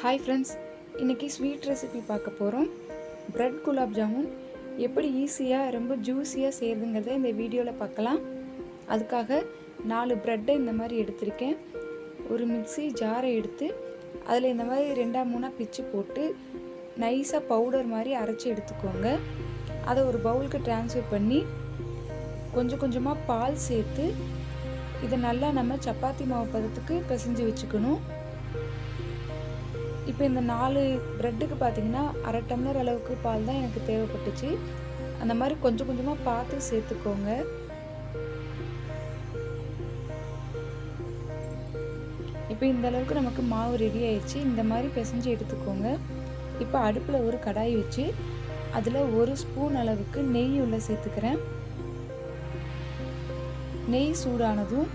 Hi friends, இன்றைக்கி sweet recipe பார்க்க போகிறோம். பிரெட் குலாப் ஜாமுன் எப்படி ஈஸியாக ரொம்ப ஜூஸியாக செய்கிறதுங்கிறத இந்த வீடியோவில் பார்க்கலாம். அதுக்காக 4 ப்ரெட்டை இந்த மாதிரி எடுத்திருக்கேன். ஒரு மிக்ஸி ஜாரை எடுத்து அதில் இந்த மாதிரி 2-3 பிச்சு போட்டு நைஸாக பவுடர் மாதிரி அரைச்சி எடுத்துக்கோங்க. அதை ஒரு பவுலுக்கு ட்ரான்ஸ்ஃபர் பண்ணி கொஞ்சம் கொஞ்சமாக பால் சேர்த்து இதை நல்லா நம்ம சப்பாத்தி மாவு பதத்துக்கு பிசைஞ்சு வச்சுக்கணும். இப்போ இந்த 4 ப்ரெட்டுக்கு பார்த்திங்கன்னா 1/2 டம்ளர் அளவுக்கு பால் தான் எனக்கு தேவைப்பட்டுச்சு. அந்த மாதிரி கொஞ்சம் கொஞ்சமாக பார்த்து சேர்த்துக்கோங்க. இப்போ இந்த அளவுக்கு நமக்கு மாவு ரெடி ஆயிடுச்சு. இந்த மாதிரி பிசைஞ்சு எடுத்துக்கோங்க. இப்போ அடுப்பில் ஒரு கடாய் வச்சு அதில் 1 ஸ்பூன் அளவுக்கு நெய் உள்ள சேர்த்துக்கிறேன். நெய் சூடானதும்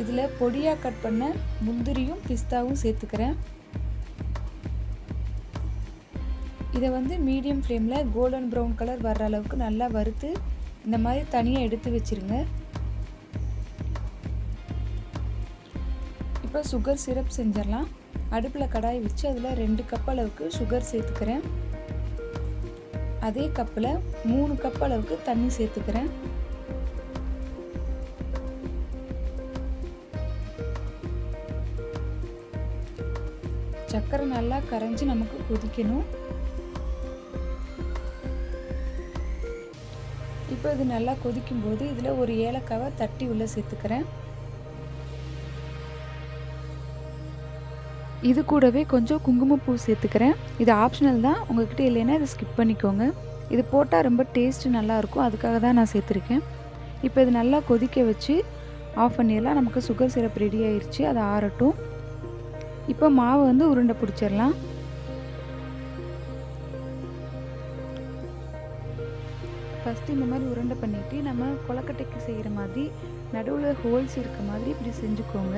இதில் பொடியாக கட் பண்ண முந்திரியும் பிஸ்தாவும் சேர்த்துக்கிறேன். இதை மீடியம் ஃப்ளேமில் கோல்டன் ப்ரௌன் கலர் வர்ற அளவுக்கு நல்லா வறுத்து இந்த மாதிரி தனியாக எடுத்து வச்சுருங்க. இப்போ சுகர் சிரப் செஞ்சிடலாம். அடுப்பில் கடாய் வச்சு அதில் 2 கப் அளவுக்கு சுகர் சேர்த்துக்கிறேன். அதே கப்பில் 3 கப் அளவுக்கு தண்ணி சேர்த்துக்கிறேன். சர்க்கரை நல்லா கரைஞ்சி நமக்கு கொதிக்கணும். இப்போ இது நல்லா கொதிக்கும் போது இதில் ஒரு ஏலக்காவை தட்டி உள்ள சேர்த்துக்கிறேன். இது கூடவே கொஞ்சம் குங்குமப்பூ சேர்த்துக்கிறேன். இது ஆப்ஷனல் தான், உங்கள்கிட்ட இல்லைன்னா இதை ஸ்கிப் பண்ணிக்கோங்க. இது போட்டால் ரொம்ப டேஸ்ட்டு நல்லாயிருக்கும், அதுக்காக தான் நான் சேர்த்துருக்கேன். இப்போ இது நல்லா கொதிக்க வச்சு ஆஃப் பண்ணிடலாம். நமக்கு சுகர் சிரப் ரெடி ஆயிடுச்சு, அதை ஆறட்டும். இப்போ மாவு உருண்டை பிடிச்சிடலாம். ஃபஸ்ட்டு இந்த மாதிரி உருண்டை பண்ணிவிட்டு நம்ம கொலக்கட்டைக்கு செய்கிற மாதிரி நடுவில் ஹோல்ஸ் இருக்க மாதிரி இப்படி செஞ்சுக்கோங்க.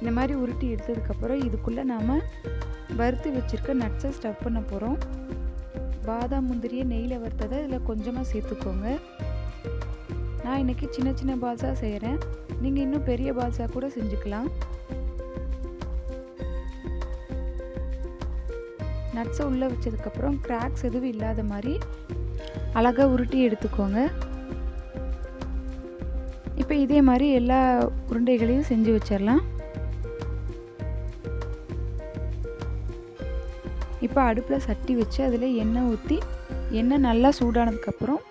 இந்த மாதிரி உருட்டி எடுத்ததுக்கப்புறம் இதுக்குள்ளே நாம் வறுத்து வச்சுருக்க நட்ஸை ஸ்டஃப் பண்ண போகிறோம். பாதாம் முந்திரியை நெய்யில் வறுத்ததை இதில் கொஞ்சமாக சேர்த்துக்கோங்க. நான் இன்றைக்கி சின்ன சின்ன பால்ஸாக செய்கிறேன். நீங்கள் இன்னும் பெரிய பால்ஸாக கூட செஞ்சுக்கலாம். நட்ஸை உள்ளே வச்சதுக்கப்புறம் கிராக்ஸ் எதுவும் இல்லாத மாதிரி அழகாக உருட்டி எடுத்துக்கோங்க. இப்போ இதே மாதிரி எல்லா உருண்டைகளையும் செஞ்சு வச்சிடலாம். இப்போ அடுப்பில் சட்டி வச்சு அதில் எண்ணெய் ஊற்றி எண்ணெய் நல்லா சூடானதுக்கப்புறம்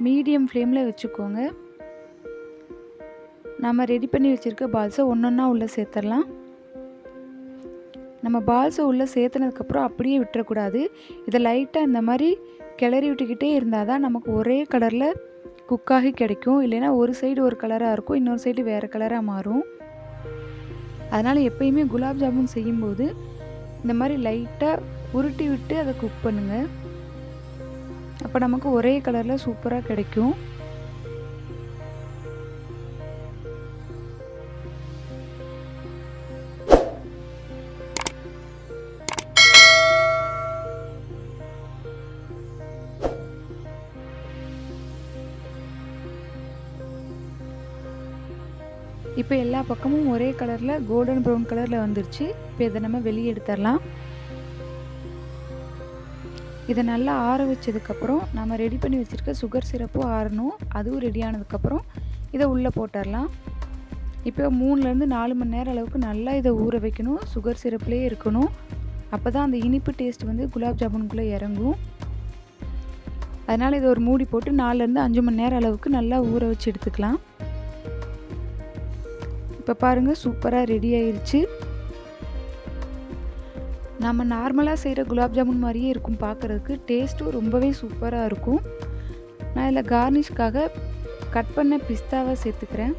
மீடியம் ஃப்ளேமில் வச்சுக்கோங்க. நம்ம ரெடி பண்ணி வச்சுருக்க பால்ஸை ஒன்றொன்னா உள்ளே சேர்த்துடலாம். நம்ம பால்ஸை உள்ளே சேர்த்துனதுக்கப்புறம் அப்படியே விட்டுறக்கூடாது. இதை லைட்டாக இந்த மாதிரி கிளறி விட்டுக்கிட்டே இருந்தால் தான் நமக்கு ஒரே கலரில் குக்காகி கிடைக்கும். இல்லைன்னா ஒரு சைடு ஒரு கலராக இருக்கும், இன்னொரு சைடு வேறு கலராக மாறும். அதனால் எப்பயுமே குலாப் ஜாமுன் செய்யும்போது இந்த மாதிரி லைட்டாக உருட்டி விட்டு அதை குக் பண்ணுங்கள். அப்போ நமக்கு ஒரே கலரில் சூப்பராக கிடைக்கும். இப்போ எல்லா பக்கமும் ஒரே கலரில் கோல்டன் ப்ரௌன் கலரில் வந்துருச்சு. இப்போ இதை நம்ம வெளியே எடுத்துடலாம். இதை நல்லா ஆற வச்சதுக்கப்புறம் நம்ம ரெடி பண்ணி வச்சுருக்க சுகர் சிரப்பும் ஆறணும். அதுவும் ரெடி ஆனதுக்கப்புறம் இதை உள்ளே போட்டுடலாம். இப்போ 3-4 மணி நேரம் அளவுக்கு நல்லா இதை ஊற வைக்கணும். சுகர் சிரப்லேயே இருக்கணும். அப்போ தான் அந்த இனிப்பு டேஸ்ட் குலாப் ஜாமுனுக்குள்ளே இறங்கும். அதனால் இதை ஒரு மூடி போட்டு 4-5 மணி நேரம் அளவுக்கு நல்லா ஊற வச்சு எடுத்துக்கலாம். இப்போ பாருங்கள், சூப்பராக ரெடி ஆயிடுச்சு. நம்ம நார்மலாக செய்கிற குலாப் ஜாமுன் மாதிரியே இருக்கும் பார்க்குறதுக்கு. டேஸ்ட்டும் ரொம்பவே சூப்பராக இருக்கும். நான் இதில் கார்னிஷ்காக கட் பண்ண பிஸ்தாவை சேர்த்துக்கிறேன்.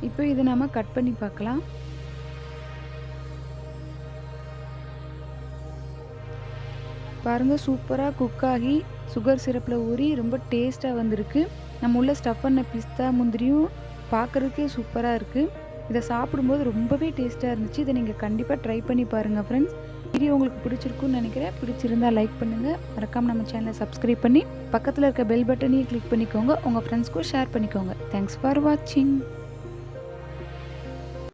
இப்போ இதை நம்ம கட் பண்ணி பார்க்கலாம். பாருங்கள், சூப்பராக குக்காகி சுகர் சிரப்பில் ஊறி ரொம்ப டேஸ்ட்டாக வந்திருக்கு. நம்ம உள்ள ஸ்டஃப் பண்ண பிஸ்தா முந்திரியும் பார்க்குறதுக்கே சூப்பராக இருக்குது. இதை சாப்பிடும்போது ரொம்பவே டேஸ்ட்டாக இருந்துச்சு. இதை நீங்கள் கண்டிப்பாக ட்ரை பண்ணி பாருங்கள் ஃப்ரெண்ட்ஸ். வீடியோ உங்களுக்கு பிடிச்சிருக்குன்னு நினைக்கிறேன். பிடிச்சிருந்தால் லைக் பண்ணுங்கள். மறக்காமல் நம்ம சேனலை சப்ஸ்கிரைப் பண்ணி பக்கத்தில் இருக்க பெல் பட்டனையும் கிளிக் பண்ணிக்கோங்க. உங்கள் ஃப்ரெண்ட்ஸ்க்கும் ஷேர் பண்ணிக்கோங்க. தேங்க்ஸ் ஃபார் வாட்சிங்.